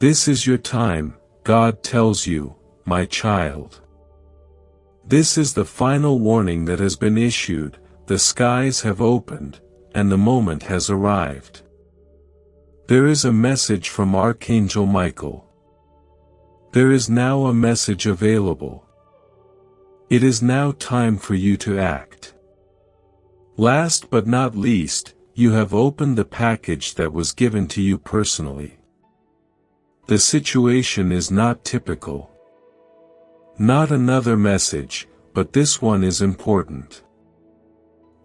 This is your time, God tells you, my child. This is the final warning that has been issued, the skies have opened, and the moment has arrived. There is a message from Archangel Michael. There is now a message available. It is now time for you to act. Last but not least, you have opened the package that was given to you personally. The situation is not typical. Not another message, but this one is important.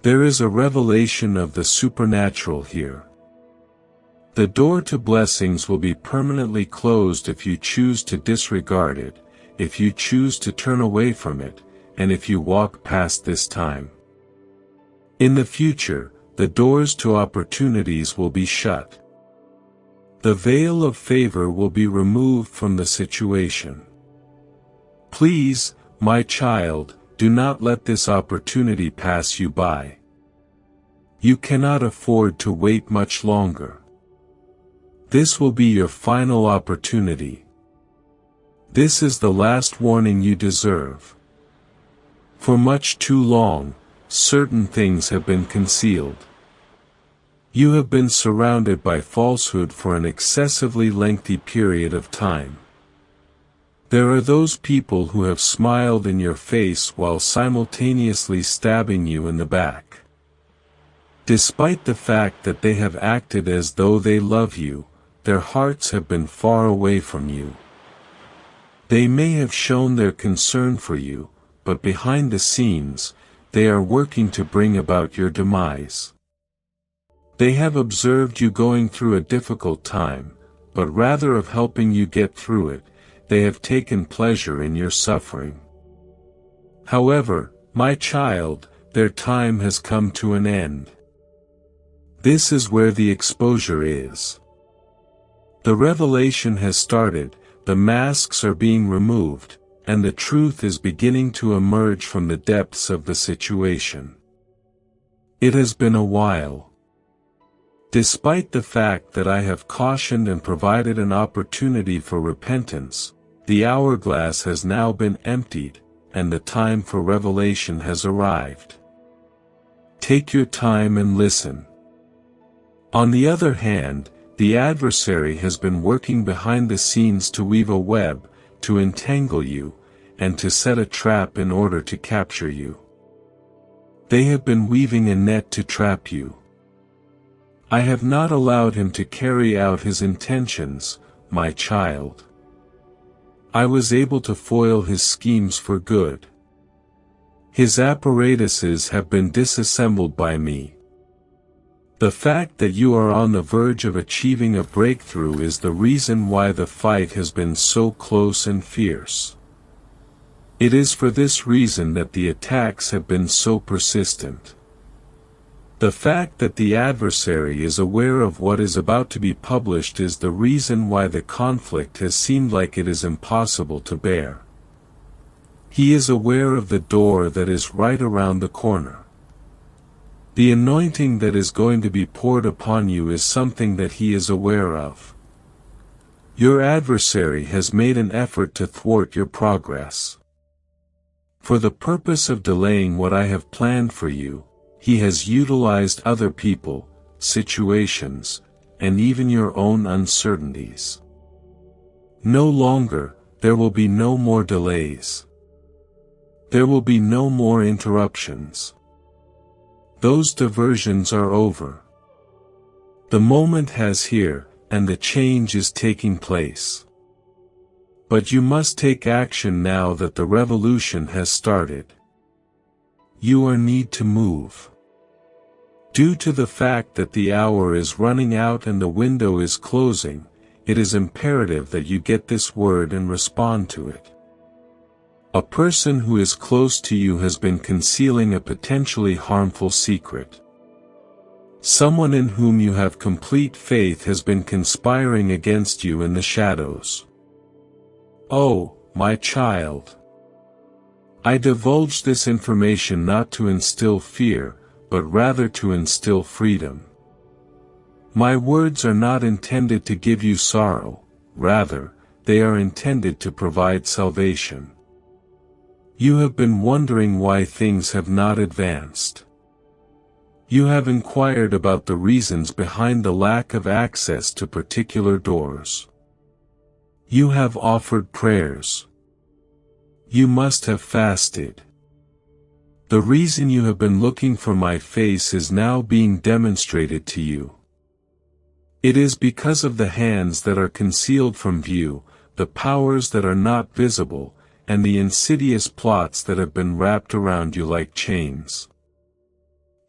There is a revelation of the supernatural here. The door to blessings will be permanently closed if you choose to disregard it, if you choose to turn away from it, and if you walk past this time. In the future, the doors to opportunities will be shut. The veil of favor will be removed from the situation. Please, my child, do not let this opportunity pass you by. You cannot afford to wait much longer. This will be your final opportunity. This is the last warning you deserve. For much too long, certain things have been concealed. You have been surrounded by falsehood for an excessively lengthy period of time. There are those people who have smiled in your face while simultaneously stabbing you in the back. Despite the fact that they have acted as though they love you, their hearts have been far away from you. They may have shown their concern for you, but behind the scenes, they are working to bring about your demise. They have observed you going through a difficult time, but rather of helping you get through it, they have taken pleasure in your suffering. However, my child, their time has come to an end. This is where the exposure is. The revelation has started, the masks are being removed, and the truth is beginning to emerge from the depths of the situation. It has been a while. Despite the fact that I have cautioned and provided an opportunity for repentance, the hourglass has now been emptied, and the time for revelation has arrived. Take your time and listen. On the other hand, the adversary has been working behind the scenes to weave a web, to entangle you, and to set a trap in order to capture you. They have been weaving a net to trap you. I have not allowed him to carry out his intentions, my child. I was able to foil his schemes for good. His apparatuses have been disassembled by me. The fact that you are on the verge of achieving a breakthrough is the reason why the fight has been so close and fierce. It is for this reason that the attacks have been so persistent. The fact that the adversary is aware of what is about to be published is the reason why the conflict has seemed like it is impossible to bear. He is aware of the door that is right around the corner. The anointing that is going to be poured upon you is something that he is aware of. Your adversary has made an effort to thwart your progress. For the purpose of delaying what I have planned for you, he has utilized other people, situations, and even your own uncertainties. No longer, there will be no more delays. There will be no more interruptions. Those diversions are over. The moment has here, and the change is taking place. But you must take action now that the revolution has started. You are need to move. Due to the fact that the hour is running out and the window is closing, it is imperative that you get this word and respond to it. A person who is close to you has been concealing a potentially harmful secret. Someone in whom you have complete faith has been conspiring against you in the shadows. Oh, my child! I divulge this information not to instill fear, but rather to instill freedom. My words are not intended to give you sorrow, rather, they are intended to provide salvation. You have been wondering why things have not advanced. You have inquired about the reasons behind the lack of access to particular doors. You have offered prayers. You must have fasted. The reason you have been looking for my face is now being demonstrated to you. It is because of the hands that are concealed from view, the powers that are not visible, and the insidious plots that have been wrapped around you like chains.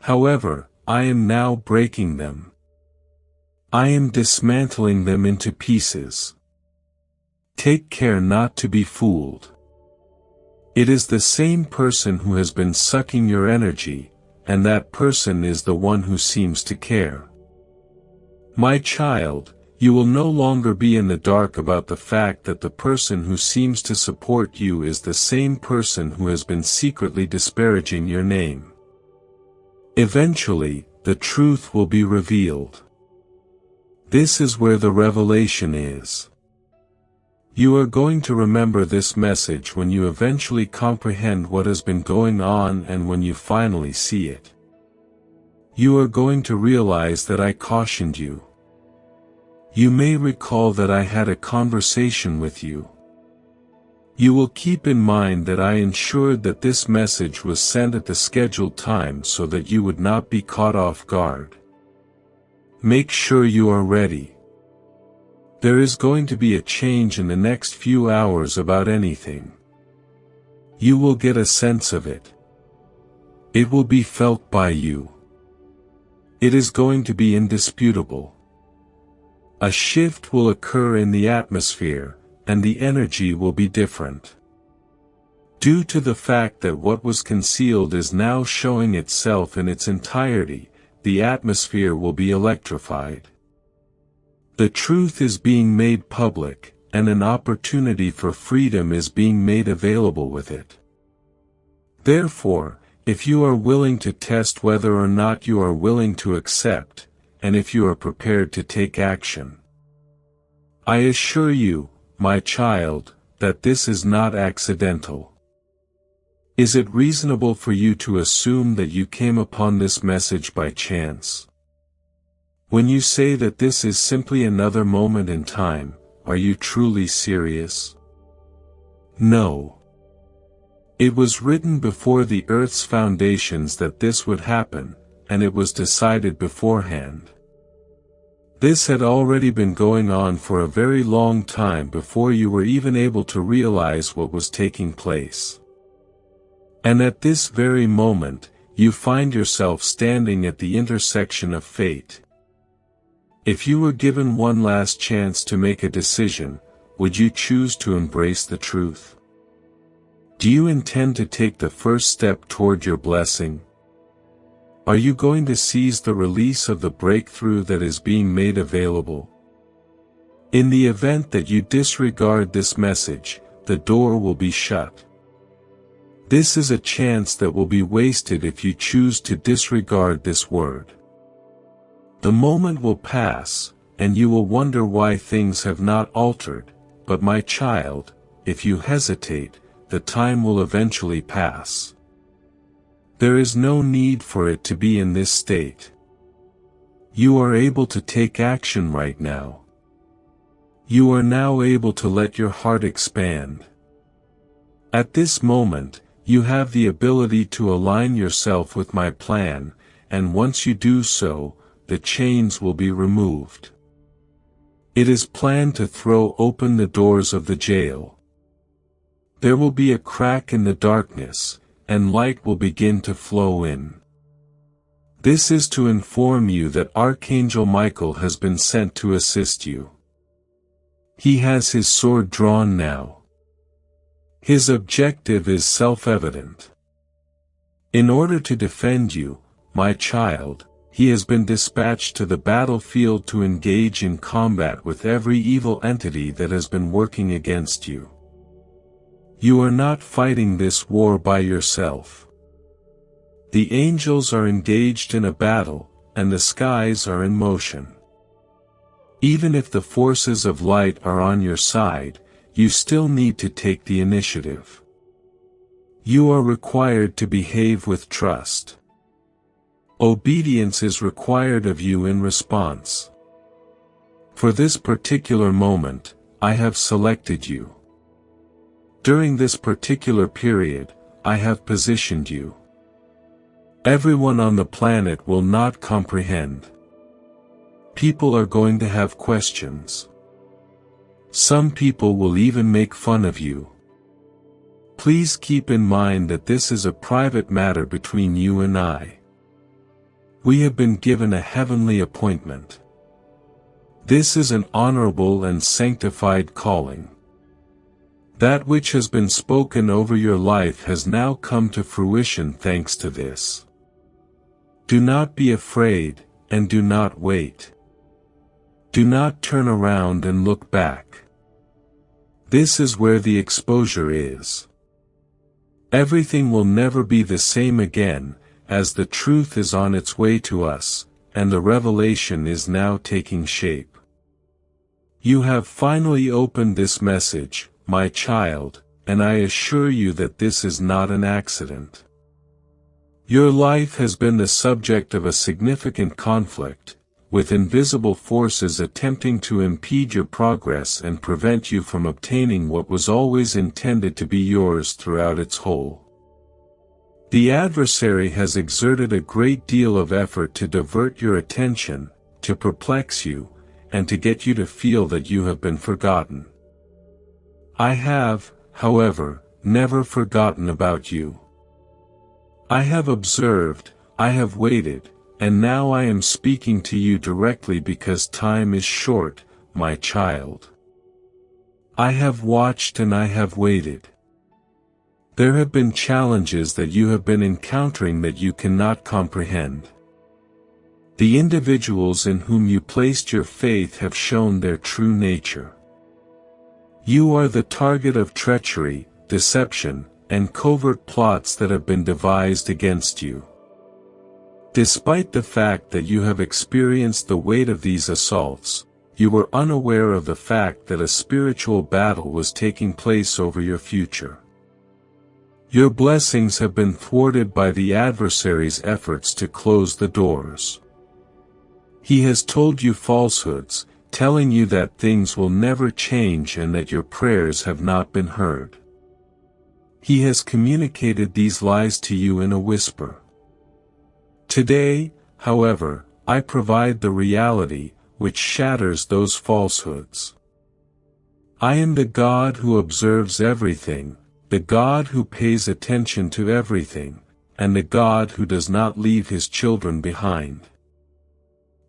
However, I am now breaking them. I am dismantling them into pieces. Take care not to be fooled. It is the same person who has been sucking your energy, and that person is the one who seems to care. My child, you will no longer be in the dark about the fact that the person who seems to support you is the same person who has been secretly disparaging your name. Eventually, the truth will be revealed. This is where the revelation is. You are going to remember this message when you eventually comprehend what has been going on and when you finally see it. You are going to realize that I cautioned you. You may recall that I had a conversation with you. You will keep in mind that I ensured that this message was sent at the scheduled time so that you would not be caught off guard. Make sure you are ready. There is going to be a change in the next few hours about anything. You will get a sense of it. It will be felt by you. It is going to be indisputable. A shift will occur in the atmosphere, and the energy will be different. Due to the fact that what was concealed is now showing itself in its entirety, the atmosphere will be electrified. The truth is being made public, and an opportunity for freedom is being made available with it. Therefore, if you are willing to test whether or not you are willing to accept, and if you are prepared to take action, I assure you, my child, that this is not accidental. Is it reasonable for you to assume that you came upon this message by chance? When you say that this is simply another moment in time, are you truly serious? No. It was written before the earth's foundations that this would happen, and it was decided beforehand. This had already been going on for a very long time before you were even able to realize what was taking place. And at this very moment, you find yourself standing at the intersection of fate. If you were given one last chance to make a decision, would you choose to embrace the truth? Do you intend to take the first step toward your blessing? Are you going to seize the release of the breakthrough that is being made available? In the event that you disregard this message, the door will be shut. This is a chance that will be wasted if you choose to disregard this word. The moment will pass, and you will wonder why things have not altered, but my child, if you hesitate, the time will eventually pass. There is no need for it to be in this state. You are able to take action right now. You are now able to let your heart expand. At this moment, you have the ability to align yourself with my plan, and once you do so, the chains will be removed. It is planned to throw open the doors of the jail. There will be a crack in the darkness, and light will begin to flow in. This is to inform you that Archangel Michael has been sent to assist you. He has his sword drawn now. His objective is self-evident. In order to defend you, my child, he has been dispatched to the battlefield to engage in combat with every evil entity that has been working against you. You are not fighting this war by yourself. The angels are engaged in a battle, and the skies are in motion. Even if the forces of light are on your side, you still need to take the initiative. You are required to behave with trust. Obedience is required of you in response. For this particular moment, I have selected you. During this particular period, I have positioned you. Everyone on the planet will not comprehend. People are going to have questions. Some people will even make fun of you. Please keep in mind that this is a private matter between you and I. We have been given a heavenly appointment. This is an honorable and sanctified calling. That which has been spoken over your life has now come to fruition thanks to this. Do not be afraid, and do not wait. Do not turn around and look back. This is where the exposure is. Everything will never be the same again, as the truth is on its way to us, and the revelation is now taking shape. You have finally opened this message, my child, and I assure you that this is not an accident. Your life has been the subject of a significant conflict, with invisible forces attempting to impede your progress and prevent you from obtaining what was always intended to be yours throughout its whole. The adversary has exerted a great deal of effort to divert your attention, to perplex you, and to get you to feel that you have been forgotten. I have, however, never forgotten about you. I have observed, I have waited, and now I am speaking to you directly because time is short, my child. I have watched and I have waited. There have been challenges that you have been encountering that you cannot comprehend. The individuals in whom you placed your faith have shown their true nature. You are the target of treachery, deception, and covert plots that have been devised against you. Despite the fact that you have experienced the weight of these assaults, you were unaware of the fact that a spiritual battle was taking place over your future. Your blessings have been thwarted by the adversary's efforts to close the doors. He has told you falsehoods, telling you that things will never change and that your prayers have not been heard. He has communicated these lies to you in a whisper. Today, however, I provide the reality, which shatters those falsehoods. I am the God who observes everything, the God who pays attention to everything, and the God who does not leave his children behind.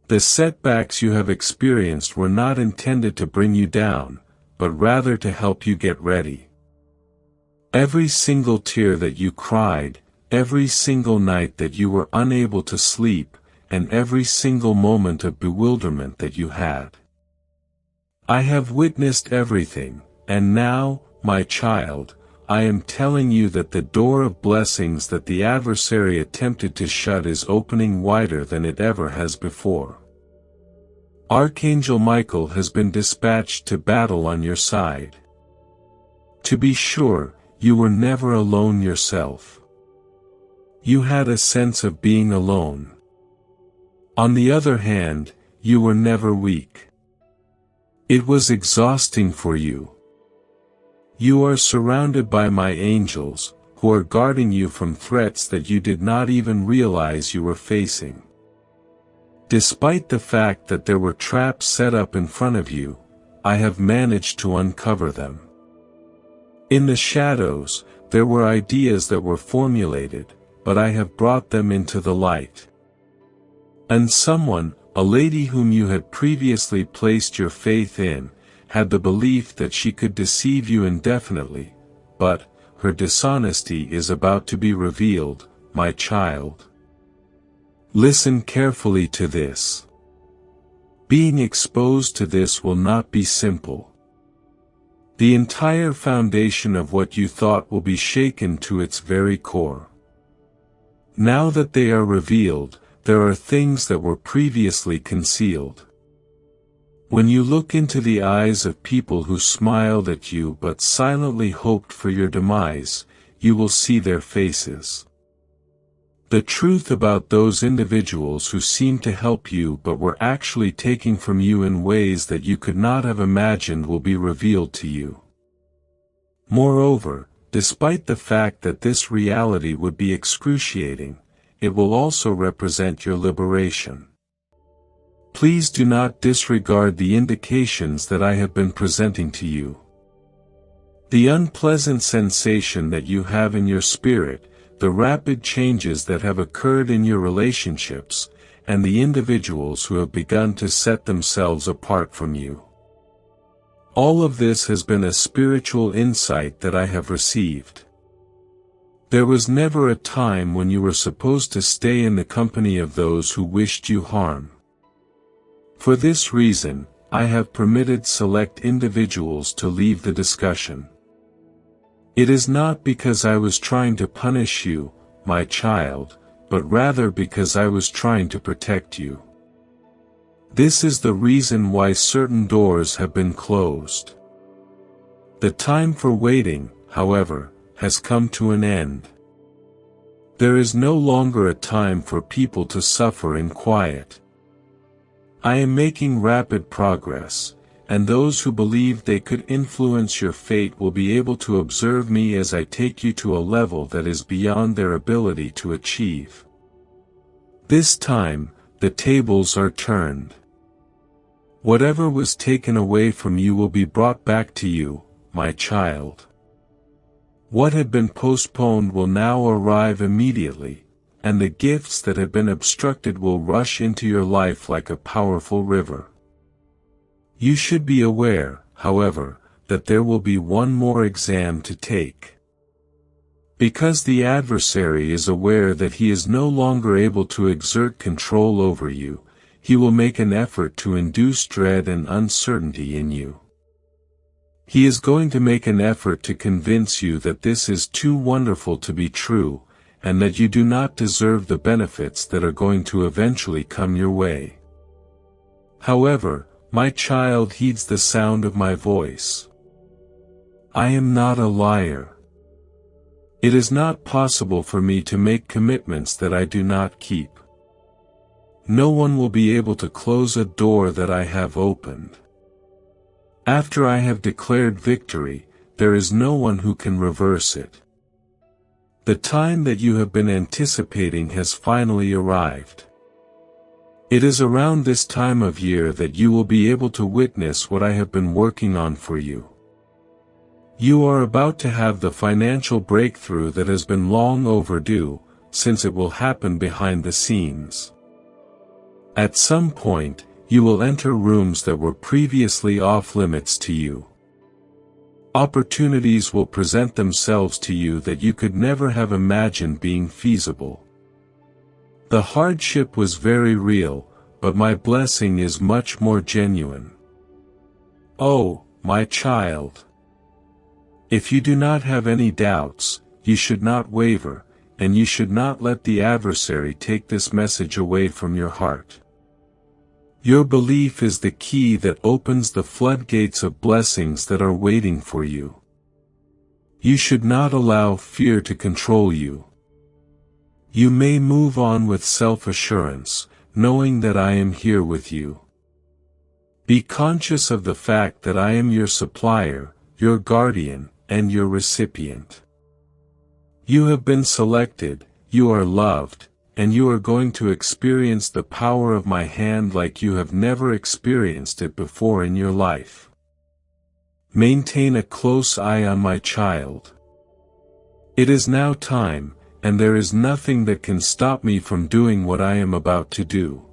The setbacks you have experienced were not intended to bring you down, but rather to help you get ready. Every single tear that you cried, every single night that you were unable to sleep, and every single moment of bewilderment that you had. I have witnessed everything, and now, my child, I am telling you that the door of blessings that the adversary attempted to shut is opening wider than it ever has before. Archangel Michael has been dispatched to battle on your side. To be sure, you were never alone yourself. You had a sense of being alone. On the other hand, you were never weak. It was exhausting for you. You are surrounded by my angels, who are guarding you from threats that you did not even realize you were facing. Despite the fact that there were traps set up in front of you, I have managed to uncover them. In the shadows, there were ideas that were formulated, but I have brought them into the light. And someone, a lady whom you had previously placed your faith in, had the belief that she could deceive you indefinitely, but her dishonesty is about to be revealed, my child. Listen carefully to this. Being exposed to this will not be simple. The entire foundation of what you thought will be shaken to its very core. Now that they are revealed, there are things that were previously concealed. When you look into the eyes of people who smiled at you but silently hoped for your demise, you will see their faces. The truth about those individuals who seemed to help you but were actually taking from you in ways that you could not have imagined will be revealed to you. Moreover, despite the fact that this reality would be excruciating, it will also represent your liberation. Please do not disregard the indications that I have been presenting to you. The unpleasant sensation that you have in your spirit, the rapid changes that have occurred in your relationships, and the individuals who have begun to set themselves apart from you. All of this has been a spiritual insight that I have received. There was never a time when you were supposed to stay in the company of those who wished you harm. For this reason, I have permitted select individuals to leave the discussion. It is not because I was trying to punish you, my child, but rather because I was trying to protect you. This is the reason why certain doors have been closed. The time for waiting, however, has come to an end. There is no longer a time for people to suffer in quiet. I am making rapid progress, and those who believed they could influence your fate will be able to observe me as I take you to a level that is beyond their ability to achieve. This time, the tables are turned. Whatever was taken away from you will be brought back to you, my child. What had been postponed will now arrive immediately, and the gifts that have been obstructed will rush into your life like a powerful river. You should be aware, however, that there will be one more exam to take. Because the adversary is aware that he is no longer able to exert control over you, he will make an effort to induce dread and uncertainty in you. He is going to make an effort to convince you that this is too wonderful to be true, and that you do not deserve the benefits that are going to eventually come your way. However, my child heeds the sound of my voice. I am not a liar. It is not possible for me to make commitments that I do not keep. No one will be able to close a door that I have opened. After I have declared victory, there is no one who can reverse it. The time that you have been anticipating has finally arrived. It is around this time of year that you will be able to witness what I have been working on for you. You are about to have the financial breakthrough that has been long overdue, since it will happen behind the scenes. At some point, you will enter rooms that were previously off limits to you. Opportunities will present themselves to you that you could never have imagined being feasible. The hardship was very real, but my blessing is much more genuine. Oh, my child! If you do not have any doubts, you should not waver, and you should not let the adversary take this message away from your heart. Your belief is the key that opens the floodgates of blessings that are waiting for you. You should not allow fear to control you. You may move on with self-assurance, knowing that I am here with you. Be conscious of the fact that I am your supplier, your guardian, and your recipient. You have been selected, you are loved, and you are going to experience the power of my hand like you have never experienced it before in your life. Maintain a close eye on my child. It is now time, and there is nothing that can stop me from doing what I am about to do.